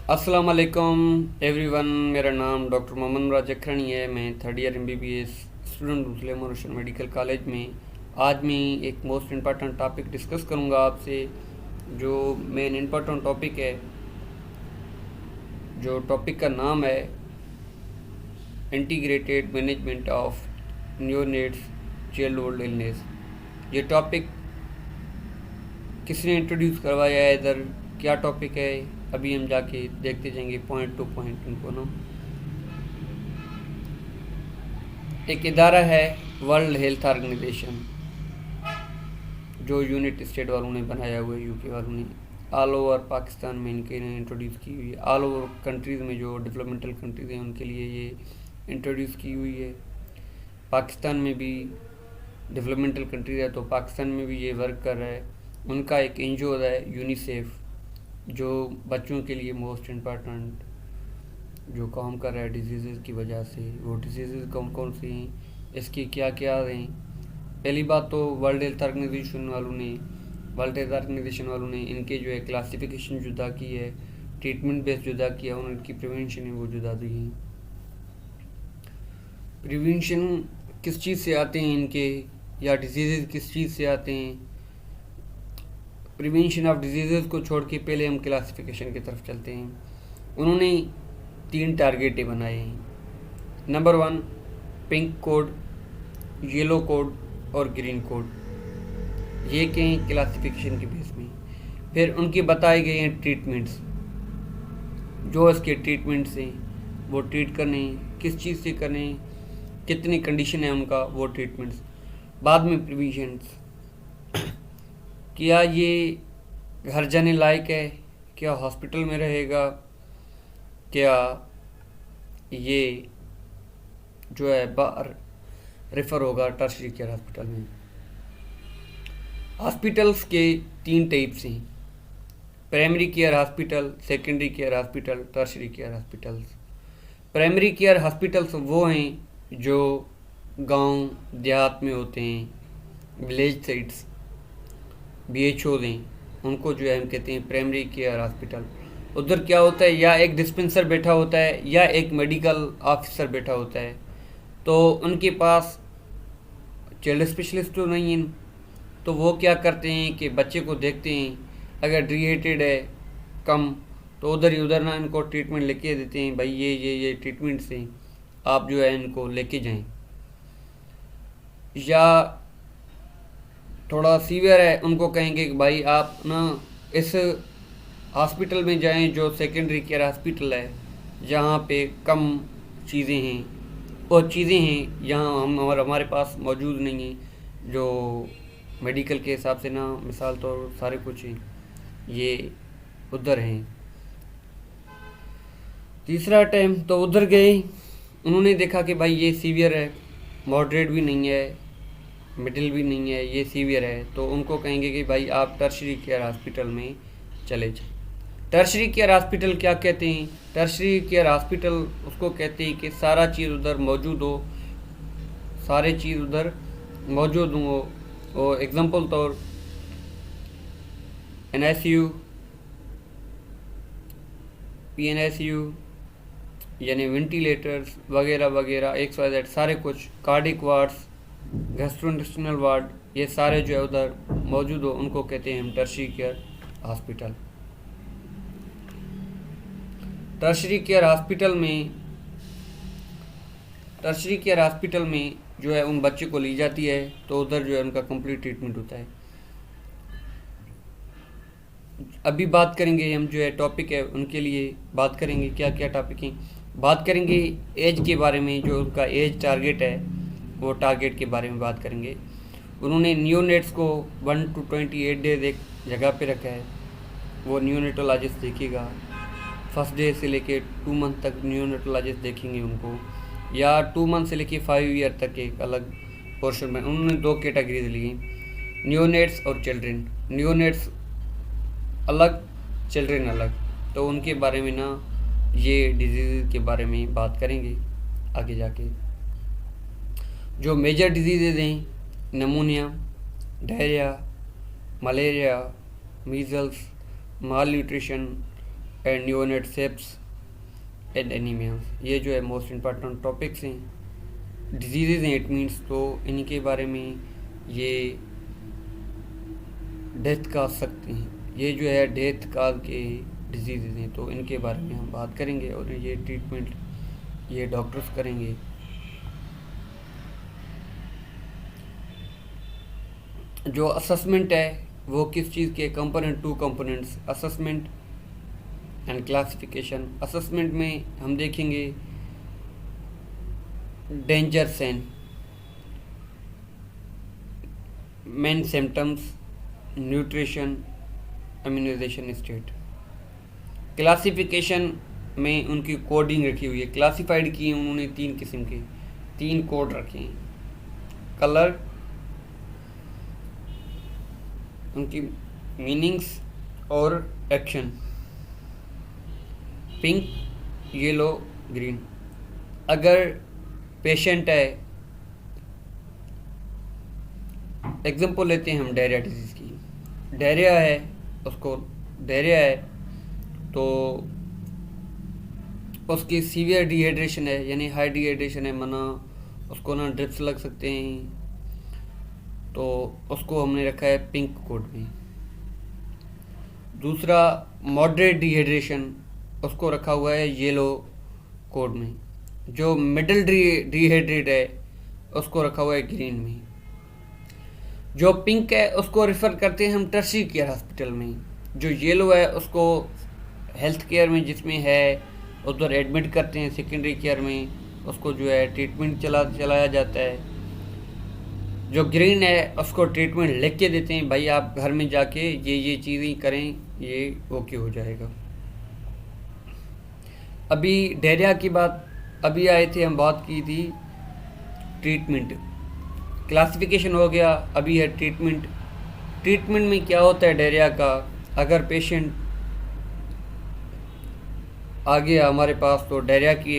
अस्सलाम वालेकुम एवरीवन। मेरा नाम डॉक्टर मोहम्मद मुराद जखरनी है। मैं थर्ड ईयर MBBS स्टूडेंट हूँ सुलेमान रोशन मेडिकल कॉलेज में। आज मैं एक मोस्ट इम्पॉर्टेंट टॉपिक डिस्कस करूँगा आपसे। जो मेन इम्पॉर्टेंट टॉपिक है, जो टॉपिक का नाम है integrated management of neonates childhood illness. ये टॉपिक किसने इंट्रोड्यूस करवाया है, इधर क्या टॉपिक है, अभी हम जाके देखते जाएंगे पॉइंट टू पॉइंट इनको ना। एक इदारा है वर्ल्ड हेल्थ ऑर्गेनाइजेशन, जो यूनाइटेड स्टेट वालों ने बनाया हुआ है, UK वालों ने। ऑल ओवर पाकिस्तान में इनके ने इंट्रोड्यूस की हुई है। ऑल ओवर कंट्रीज़ में जो डेवलपमेंटल कंट्रीज़ हैं उनके लिए ये इंट्रोड्यूस की हुई है। पाकिस्तान में भी डेवलपमेंटल कंट्रीज है तो पाकिस्तान में भी ये वर्क कर रहा है। उनका एक NGO है यूनिसेफ, जो बच्चों के लिए मोस्ट इम्पॉर्टेंट जो काम कर रहा है डिजीज़ की वजह से। वो डिजीज़ कौन कौन सी हैं, इसकी क्या क्या हैं। पहली बात तो वर्ल्ड हेल्थ ऑर्गेनाइजेशन वालों ने इनके जो है क्लासिफिकेशन जुदा की है, ट्रीटमेंट बेस जुदा किया, और इनकी प्रिवेंशन है वो जुदा दी है। प्रिवेंशन किस चीज़ से आते हैं इनके, या डिजीज़ किस चीज़ से आते हैं। प्रिवेंशन ऑफ डिजीज़ को छोड़ के पहले हम क्लासिफिकेशन की तरफ चलते हैं। उन्होंने 3 टारगेटें बनाए हैं। Number 1 pink code, yellow code और ग्रीन कोड। ये के हैं क्लासिफिकेशन के बेस में। फिर उनके बताए गए हैं ट्रीटमेंट्स, जो इसके ट्रीटमेंट्स हैं वो ट्रीट करने, किस चीज़ से करने, कितनी कंडीशन है उनका, वो ट्रीटमेंट्स। बाद में प्रिवेंशंस, क्या ये घर जाने लायक है, क्या हॉस्पिटल में रहेगा, क्या ये जो है बाहर रेफ़र होगा टर्शरी केयर हॉस्पिटल में। हॉस्पिटल्स के 3 टाइप्स हैं, primary care hospital, secondary care hospital, tertiary care hospitals. Primary care hospitals वो हैं जो गांव देहात में होते हैं, विलेज साइट्स, BHO हैं, उनको जो है हम कहते हैं प्राइमरी केयर हॉस्पिटल। उधर क्या होता है, या एक डिस्पेंसर बैठा होता है या एक मेडिकल ऑफिसर बैठा होता है। तो उनके पास चाइल्ड स्पेशलिस्ट तो नहीं है, तो वो क्या करते हैं कि बच्चे को देखते हैं, अगर डिहाइड्रेटेड है कम, तो उधर ही उधर ना इनको ट्रीटमेंट लेके देते हैं, भाई ये ट्रीटमेंट से आप जो है इनको लेके जाएं। या थोड़ा सीवियर है, उनको कहेंगे कि भाई आप ना इस हॉस्पिटल में जाएं जो सेकेंडरी केयर हॉस्पिटल है, जहाँ पे कम चीज़ें हैं, और चीज़ें हैं यहाँ हमारे पास मौजूद नहीं हैं, जो मेडिकल के हिसाब से ना, मिसाल तो सारे कुछ हैं ये उधर हैं। तीसरा टाइम तो उधर गए, उन्होंने देखा कि भाई ये सीवियर है, मॉडरेट भी नहीं है, मिडिल भी नहीं है, ये सीवियर है, तो उनको कहेंगे कि भाई आप टर्शरी केयर हॉस्पिटल में चले जाएं। टर्शरी केयर हॉस्पिटल क्या कहते हैं, टर्शरी केयर हॉस्पिटल उसको कहते हैं कि सारा चीज़ उधर मौजूद हो, सारे चीज़ उधर मौजूद हो। और एग्जांपल तौर NICU, PNICU यानी वेंटिलेटर्स वगैरह वगैरह, XYZ सारे कुछ, कार्डिक वार्ड्स, गैस्ट्रोइंटेस्टिनल वार्ड, ये सारे जो है उधर मौजूद हो, उनको कहते हैं हम tertiary care hospital. Tertiary care hospital में जो है उन बच्चे को ली जाती है, तो उधर जो है उनका कंप्लीट ट्रीटमेंट होता है। अभी बात करेंगे हम, जो है टॉपिक है उनके लिए बात करेंगे, क्या क्या टॉपिक हैं। बात करेंगे एज के बारे में, जो उनका एज टारगेट है वो टारगेट के बारे में बात करेंगे। उन्होंने न्यूनेट्स को 1 to 28 डेज एक जगह पे रखा है, वो न्यूनेटोलॉजिस्ट देखेगा। फर्स्ट डे से लेके 2 मंथ तक न्यूनेटोलॉजिस्ट देखेंगे उनको, या 2 मंथ से लेके 5 ईयर तक एक अलग पोर्शन में। उन्होंने 2 कैटेगरीज ली, न्यूनेट्स और चिल्ड्रेन। न्यूनेट्स अलग, चिल्ड्रेन अलग, तो उनके बारे में ना ये डिजीज़ के बारे में बात करेंगे आगे जाके। जो मेजर डिजीज़ हैं, नमूनिया, diarrhoea, malaria, measles, mall nutrition, and neonate ceps and anaemia. ये जो है मोस्ट इम्पॉर्टेंट टॉपिक्स हैं, डिजीज़ हैं इट मीन्स, तो इनके बारे में ये डेथ काज सकते हैं, ये जो है डेथ काज के डिजीज़ हैं, तो इनके बारे में हम बात करेंगे और ये ट्रीटमेंट ये डॉक्टर्स करेंगे। जो असेसमेंट है वो किस चीज़ के component, 2 components, assessment and classification. Assessment में हम देखेंगे danger sign, main symptoms, nutrition, immunisation state. Classification में उनकी कोडिंग रखी हुई है, क्लासिफाइड की है उन्होंने 3 किस्म के, 3 कोड रखे हैं। कलर, उनकी मीनिंग्स और एक्शन, पिंक, येलो, ग्रीन। अगर पेशेंट है, एग्जांपल लेते हैं हम डायरिया डिजीज़ की, डायरिया है, उसको डायरिया है तो उसकी सीवियर डिहाइड्रेशन है, यानी हाई डिहाइड्रेशन है, मना उसको ना ड्रिप्स लग सकते हैं, तो उसको हमने रखा है पिंक कोड में। दूसरा मॉडरेट डिहाइड्रेशन, उसको रखा हुआ है येलो कोड में। जो मिडल डिहाइड्रेट है उसको रखा हुआ है ग्रीन में। जो पिंक है उसको रेफ़र करते हैं हम टर्शियरी केयर हॉस्पिटल में। जो येलो है उसको हेल्थ केयर में जिसमें है उधर एडमिट करते हैं, सेकेंडरी केयर में उसको जो है ट्रीटमेंट चलाया जाता है। जो ग्रीन है उसको ट्रीटमेंट लिख के देते हैं, भाई आप घर में जाके ये चीज़ें करें, ये ओके हो जाएगा। अभी डायरिया की बात अभी आए थे, हम बात की थी ट्रीटमेंट, क्लासिफिकेशन हो गया, अभी है ट्रीटमेंट। ट्रीटमेंट में क्या होता है डायरिया का, अगर पेशेंट आ गया हमारे पास तो डायरिया की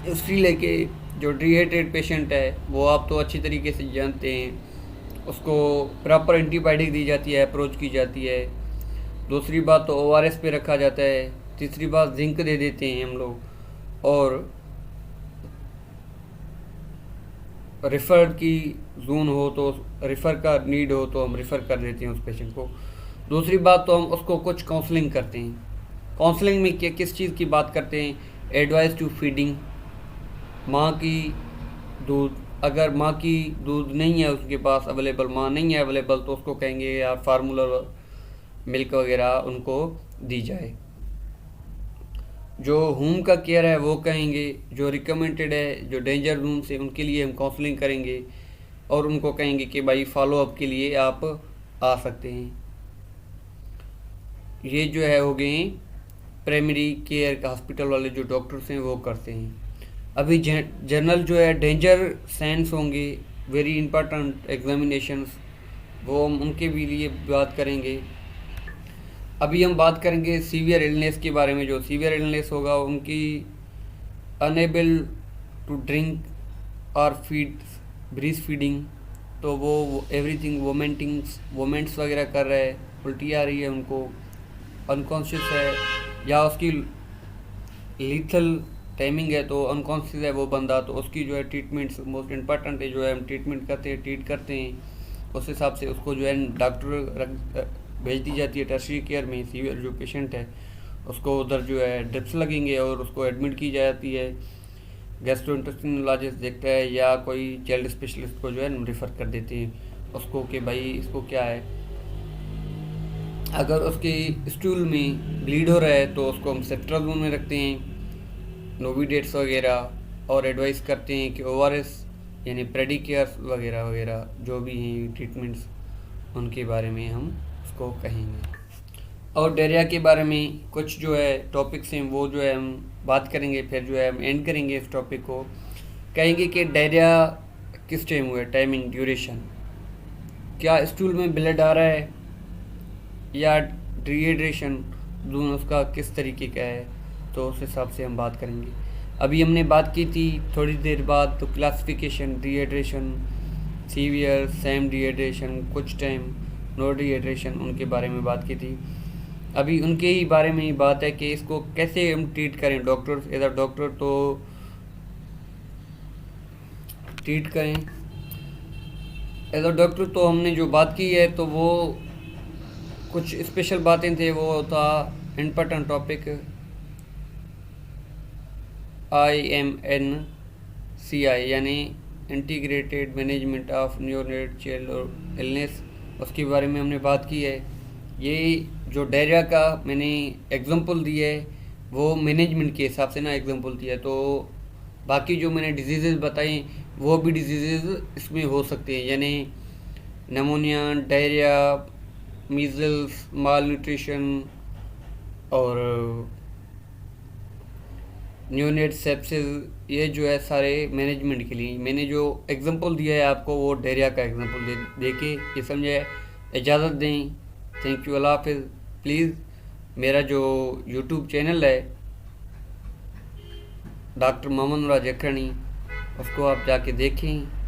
हिस्ट्री लेके, जो डिहाइड्रेटेड पेशेंट है वो आप तो अच्छी तरीके से जानते हैं, उसको प्रॉपर एंटीबायोटिक दी जाती है, अप्रोच की जाती है। दूसरी बात तो ORS पे रखा जाता है। तीसरी बात जिंक दे देते हैं हम लोग, और रेफ़र की जोन हो तो रेफ़र का नीड हो तो हम रेफ़र कर देते हैं उस पेशेंट को। दूसरी बात तो हम उसको कुछ काउंसलिंग करते हैं। काउंसलिंग में किस चीज़ की बात करते हैं, एडवाइस टू फीडिंग, माँ की दूध, अगर माँ की दूध नहीं है उसके पास अवेलेबल, माँ नहीं है अवेलेबल, तो उसको कहेंगे यार फार्मूला मिल्क वगैरह उनको दी जाए। जो होम का केयर है वो कहेंगे, जो रिकमेंडेड है, जो डेंजर जोन से उनके लिए हम काउंसलिंग करेंगे और उनको कहेंगे कि भाई फॉलो अप के लिए आप आ सकते हैं। ये जो है हो गए प्राइमरी केयर का हॉस्पिटल वाले जो डॉक्टर्स हैं वो करते हैं। अभी जनरल जो है डेंजर साइंस होंगे, वेरी इंपॉर्टेंट एग्जामिनेशंस, वो हम उनके भी लिए बात करेंगे। अभी हम बात करेंगे सीवियर इलनेस के बारे में। जो सीवियर इलनेस होगा उनकी अनेबल टू ड्रिंक और फीड, ब्रीज फीडिंग, तो वो एवरीथिंग वोमेंट्स वगैरह कर रहा है, उल्टी आ रही है उनको, अनकॉन्शियस है, या उसकी लीथल टाइमिंग है तो अनकॉन्शियस है वो बंदा, तो उसकी जो है ट्रीटमेंट मोस्ट इम्पॉर्टेंट है, जो है हम ट्रीटमेंट ट्रीट करते हैं। उस हिसाब से उसको जो है डॉक्टर भेज दी जाती है टर्शियरी केयर में। सीवियर जो पेशेंट है उसको उधर जो है ड्रिप्स लगेंगे और उसको एडमिट की जाती है, गैस्ट्रोइंटेस्टिनोलॉजिस्ट देखता है या कोई चाइल्ड स्पेशलिस्ट को जो है रेफ़र कर देते हैं उसको कि भाई इसको क्या है। अगर उसके स्टूल में ब्लीड हो रहा है तो उसको हम सेप्ट्रल जोन में रखते हैं, नोविडेट्स वगैरह, और एडवाइस करते हैं कि ORS यानी प्रेडिकेयर वगैरह वगैरह जो भी हैं ट्रीटमेंट्स, उनके बारे में हम उसको कहेंगे। और डायरिया के बारे में कुछ जो है टॉपिक्स हैं वो जो है हम बात करेंगे, फिर जो है हम एंड करेंगे इस टॉपिक को, कहेंगे कि डायरिया किस टाइम हुआ है, टाइमिंग, ड्यूरेशन, क्या स्टूल में ब्लड आ रहा है या डिहाइड्रेशन, दोनों उसका किस तरीके का है, तो उस हिसाब से हम बात करेंगे। अभी हमने बात की थी थोड़ी देर बाद तो classification, dehydration, severe, same dehydration, कुछ टाइम, नो डिहाइड्रेशन, उनके बारे में बात की थी। अभी उनके ही बारे में ही बात है कि इसको कैसे हम ट्रीट करें, डॉक्टर एज अ डॉक्टर तो ट्रीट करें। एज अ डॉक्टर तो हमने जो बात की है तो वो कुछ स्पेशल बातें थे, वो था इम्पोर्टेंट टॉपिक IMNCI यानी integrated management of neonate child illness, उसके बारे में हमने बात की है। ये जो डायरिया का मैंने एग्जांपल दिया है वो मैनेजमेंट के हिसाब से ना एग्जांपल दिया है, तो बाकी जो मैंने डिजीज़ेज़ बताई वो भी डिजीज़ेज़ इसमें हो सकते हैं, यानी नमोनिया, डायरिया, मीज़ल्स, माल न्यूट्रिशन और न्यूनेट सेप्सिस, ये जो है सारे मैनेजमेंट के लिए। मैंने जो एग्जांपल दिया है आपको वो डायरिया का एग्जांपल दे के ये समझे। इजाज़त दें। थैंक यू, अल्लाह हाफिज़। प्लीज़ मेरा जो यूट्यूब चैनल है डॉक्टर मोहम्मद मुराद जखरनी, उसको आप जाके देखें।